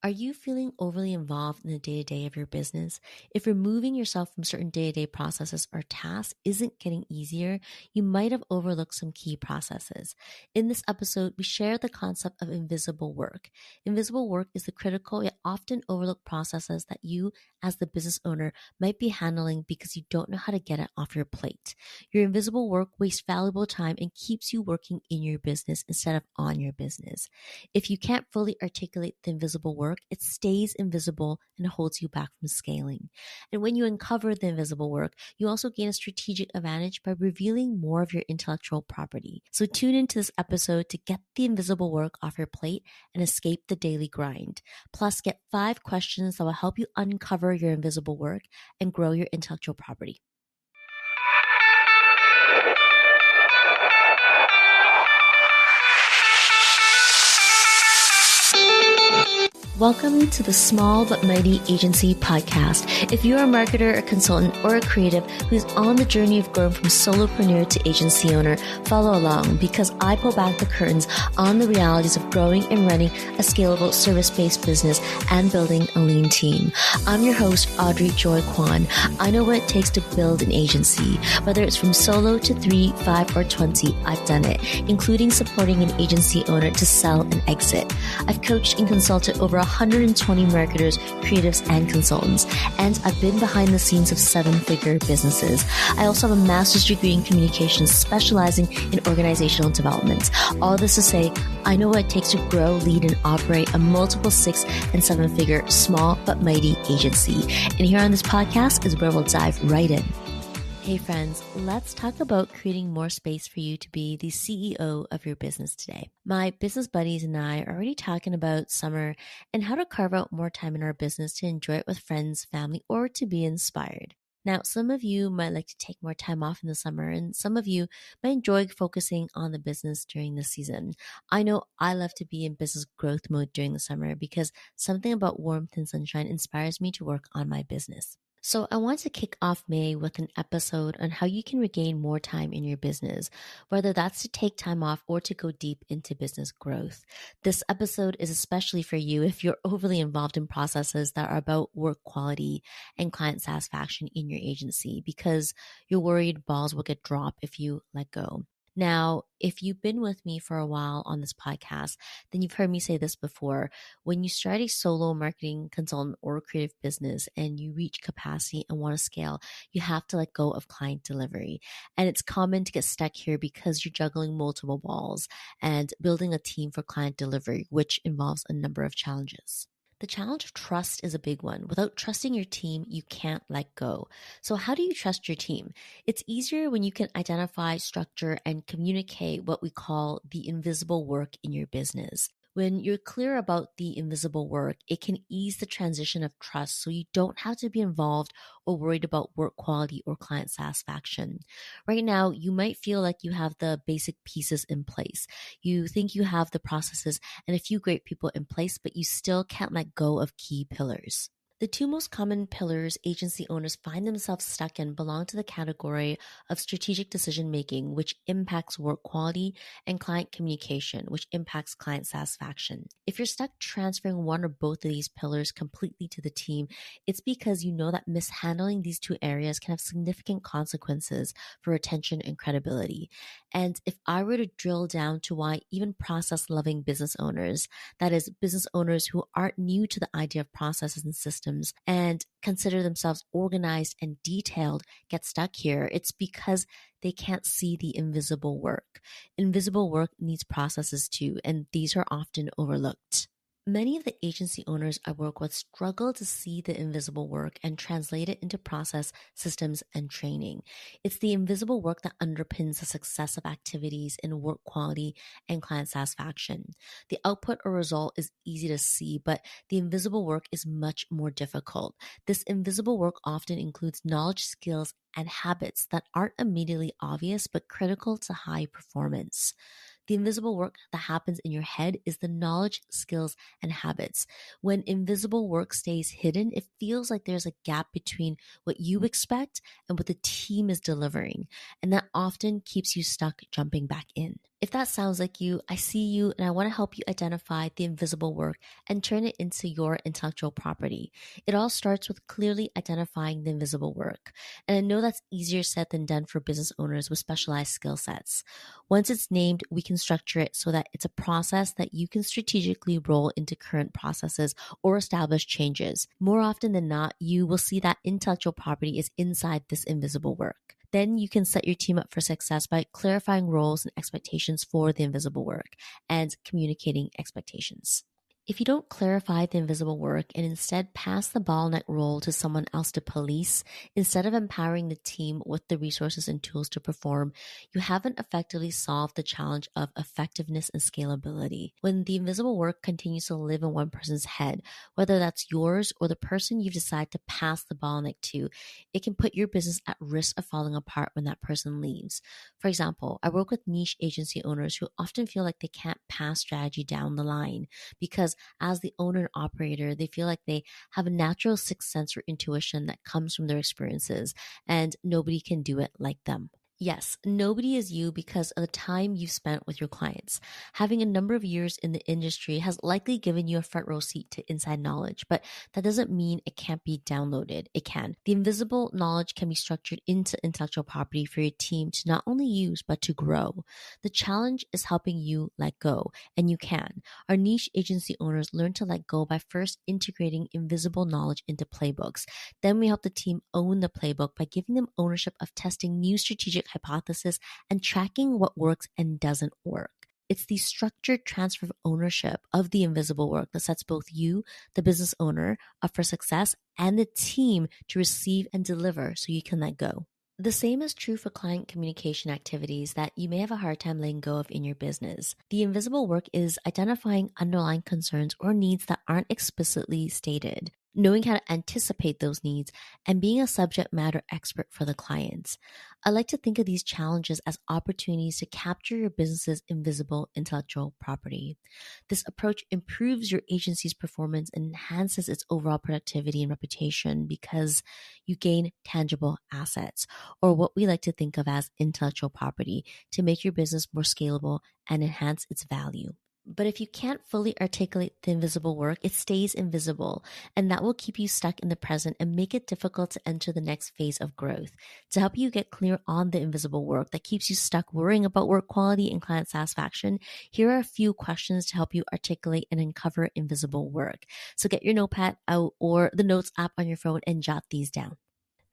Are you feeling overly involved in the day-to-day of your business? If removing yourself from certain day-to-day processes or tasks isn't getting easier, you might have overlooked some key processes. In this episode, we share the concept of invisible work. Invisible work is the critical yet often overlooked processes that you, as the business owner, might be handling because you don't know how to get it off your plate. Your invisible work wastes valuable time and keeps you working in your business instead of on your business. If you can't fully articulate the invisible work, it stays invisible and holds you back from scaling. And when you uncover the invisible work, you also gain a strategic advantage by revealing more of your intellectual property. So tune into this episode to get the invisible work off your plate and escape the daily grind. Plus, get 5 questions that will help you uncover your invisible work and grow your intellectual property. Welcome to the Small But Mighty Agency podcast. If you're a marketer, a consultant, or a creative who's on the journey of growing from solopreneur to agency owner, follow along because I pull back the curtains on the realities of growing and running a scalable service-based business and building a lean team. I'm your host, Audrey Joy Kwan. I know what it takes to build an agency. Whether it's from solo to 3, 5, or 20, I've done it, including supporting an agency owner to sell and exit. I've coached and consulted over 120 marketers, creatives, and consultants, and I've been behind the scenes of 7-figure businesses. I also have a master's degree in communications, specializing in organizational development. All this to say, I know what it takes to grow, lead, and operate a multiple 6- and 7-figure small but mighty agency. And here on this podcast is where we'll dive right in. Hey friends, let's talk about creating more space for you to be the CEO of your business today. My business buddies and I are already talking about summer and how to carve out more time in our business to enjoy it with friends, family, or to be inspired. Now, some of you might like to take more time off in the summer, and some of you might enjoy focusing on the business during the season. I know I love to be in business growth mode during the summer because something about warmth and sunshine inspires me to work on my business. So I want to kick off May with an episode on how you can regain more time in your business, whether that's to take time off or to go deep into business growth. This episode is especially for you if you're overly involved in processes that are about work quality and client satisfaction in your agency because you're worried balls will get dropped if you let go. Now, if you've been with me for a while on this podcast, then you've heard me say this before. When you start a solo marketing consultant or creative business and you reach capacity and want to scale, you have to let go of client delivery. And it's common to get stuck here because you're juggling multiple balls and building a team for client delivery, which involves a number of challenges. The challenge of trust is a big one. Without trusting your team, you can't let go. So how do you trust your team? It's easier when you can identify, structure, and communicate what we call the invisible work in your business. When you're clear about the invisible work, it can ease the transition of trust so you don't have to be involved or worried about work quality or client satisfaction. Right now, you might feel like you have the basic pieces in place. You think you have the processes and a few great people in place, but you still can't let go of key pillars. The 2 most common pillars agency owners find themselves stuck in belong to the category of strategic decision making, which impacts work quality, and client communication, which impacts client satisfaction. If you're stuck transferring one or both of these pillars completely to the team, it's because you know that mishandling these 2 areas can have significant consequences for retention and credibility. And if I were to drill down to why even process-loving business owners, that is, business owners who aren't new to the idea of processes and systems, and consider themselves organized and detailed, get stuck here, it's because they can't see the invisible work. Invisible work needs processes too, and these are often overlooked. Many of the agency owners I work with struggle to see the invisible work and translate it into process, systems, and training. It's the invisible work that underpins the success of activities in work quality and client satisfaction. The output or result is easy to see, but the invisible work is much more difficult. This invisible work often includes knowledge, skills, and habits that aren't immediately obvious but critical to high performance. The invisible work that happens in your head is the knowledge, skills, and habits. When invisible work stays hidden, it feels like there's a gap between what you expect and what the team is delivering. And that often keeps you stuck jumping back in. If that sounds like you, I see you and I want to help you identify the invisible work and turn it into your intellectual property. It all starts with clearly identifying the invisible work. And I know that's easier said than done for business owners with specialized skill sets. Once it's named, we can structure it so that it's a process that you can strategically roll into current processes or establish changes. More often than not, you will see that intellectual property is inside this invisible work. Then you can set your team up for success by clarifying roles and expectations for the invisible work and communicating expectations. If you don't clarify the invisible work and instead pass the bottleneck role to someone else to police, instead of empowering the team with the resources and tools to perform, you haven't effectively solved the challenge of effectiveness and scalability. When the invisible work continues to live in one person's head, whether that's yours or the person you've decided to pass the bottleneck to, it can put your business at risk of falling apart when that person leaves. For example, I work with niche agency owners who often feel like they can't pass strategy down the line because as the owner and operator, they feel like they have a natural sixth sense or intuition that comes from their experiences, and nobody can do it like them. Yes, nobody is you because of the time you've spent with your clients. Having a number of years in the industry has likely given you a front row seat to inside knowledge, but that doesn't mean it can't be downloaded. It can. The invisible knowledge can be structured into intellectual property for your team to not only use, but to grow. The challenge is helping you let go, and you can. Our niche agency owners learn to let go by first integrating invisible knowledge into playbooks. Then we help the team own the playbook by giving them ownership of testing new strategic hypothesis and tracking what works and doesn't work. It's the structured transfer of ownership of the invisible work that sets both you, the business owner, up for success and the team to receive and deliver so you can let go. The same is true for client communication activities that you may have a hard time letting go of in your business. The invisible work is identifying underlying concerns or needs that aren't explicitly stated, knowing how to anticipate those needs, and being a subject matter expert for the clients. I like to think of these challenges as opportunities to capture your business's invisible intellectual property. This approach improves your agency's performance and enhances its overall productivity and reputation because you gain tangible assets, or what we like to think of as intellectual property, to make your business more scalable and enhance its value. But if you can't fully articulate the invisible work, it stays invisible, and that will keep you stuck in the present and make it difficult to enter the next phase of growth. To help you get clear on the invisible work that keeps you stuck worrying about work quality and client satisfaction, here are a few questions to help you articulate and uncover invisible work. So get your notepad out or the notes app on your phone and jot these down.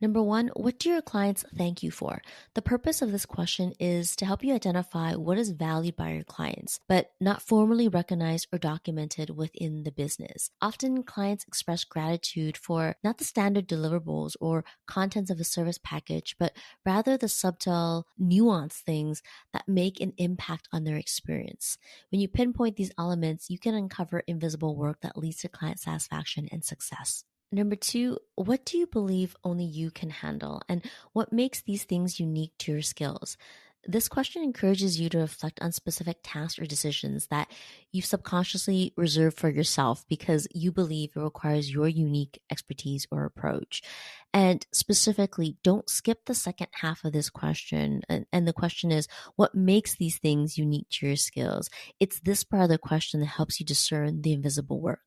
Number one, what do your clients thank you for? The purpose of this question is to help you identify what is valued by your clients, but not formally recognized or documented within the business. Often clients express gratitude for not the standard deliverables or contents of a service package, but rather the subtle, nuanced things that make an impact on their experience. When you pinpoint these elements, you can uncover invisible work that leads to client satisfaction and success. Number two, what do you believe only you can handle? And what makes these things unique to your skills? This question encourages you to reflect on specific tasks or decisions that you've subconsciously reserved for yourself because you believe it requires your unique expertise or approach. And specifically, don't skip the second half of this question. And the question is, what makes these things unique to your skills? It's this part of the question that helps you discern the invisible work.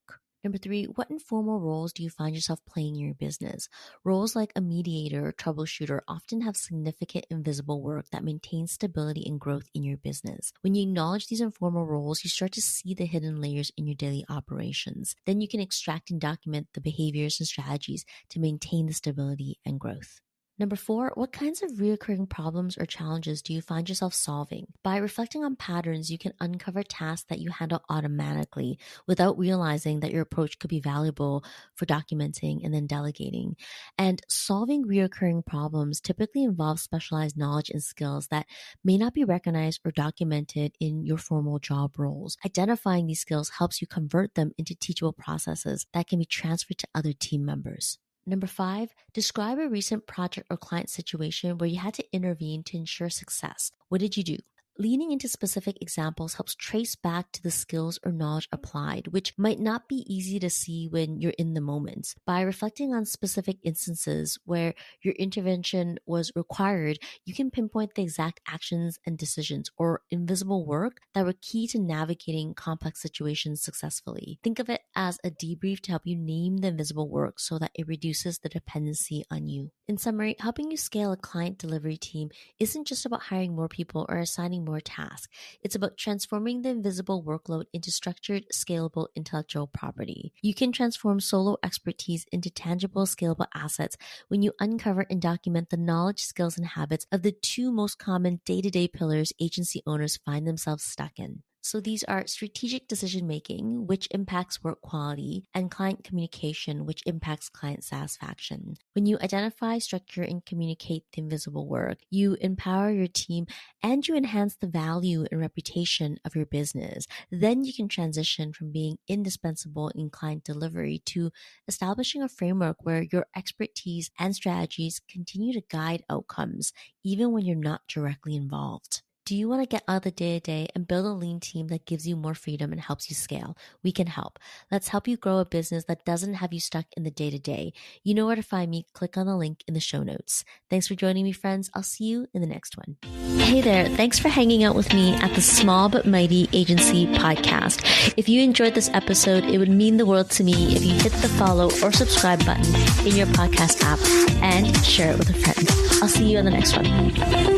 Number three, what informal roles do you find yourself playing in your business? Roles like a mediator or troubleshooter often have significant invisible work that maintains stability and growth in your business. When you acknowledge these informal roles, you start to see the hidden layers in your daily operations. Then you can extract and document the behaviors and strategies to maintain the stability and growth. Number four, what kinds of recurring problems or challenges do you find yourself solving? By reflecting on patterns, you can uncover tasks that you handle automatically without realizing that your approach could be valuable for documenting and then delegating. And solving recurring problems typically involves specialized knowledge and skills that may not be recognized or documented in your formal job roles. Identifying these skills helps you convert them into teachable processes that can be transferred to other team members. Number five, describe a recent project or client situation where you had to intervene to ensure success. What did you do? Leaning into specific examples helps trace back to the skills or knowledge applied, which might not be easy to see when you're in the moment. By reflecting on specific instances where your intervention was required, you can pinpoint the exact actions and decisions or invisible work that were key to navigating complex situations successfully. Think of it as a debrief to help you name the invisible work so that it reduces the dependency on you. In summary, helping you scale a client delivery team isn't just about hiring more people or assigning more tasks. It's about transforming the invisible workload into structured, scalable intellectual property. You can transform solo expertise into tangible, scalable assets when you uncover and document the knowledge, skills, and habits of the two most common day-to-day pillars agency owners find themselves stuck in. So these are strategic decision-making, which impacts work quality, and client communication, which impacts client satisfaction. When you identify, structure, and communicate the invisible work, you empower your team and you enhance the value and reputation of your business. Then you can transition from being indispensable in client delivery to establishing a framework where your expertise and strategies continue to guide outcomes, even when you're not directly involved. Do you want to get out of the day-to-day and build a lean team that gives you more freedom and helps you scale? We can help. Let's help you grow a business that doesn't have you stuck in the day-to-day. You know where to find me. Click on the link in the show notes. Thanks for joining me, friends. I'll see you in the next one. Hey there. Thanks for hanging out with me at the Small But Mighty Agency podcast. If you enjoyed this episode, it would mean the world to me if you hit the follow or subscribe button in your podcast app and share it with a friend. I'll see you on the next one.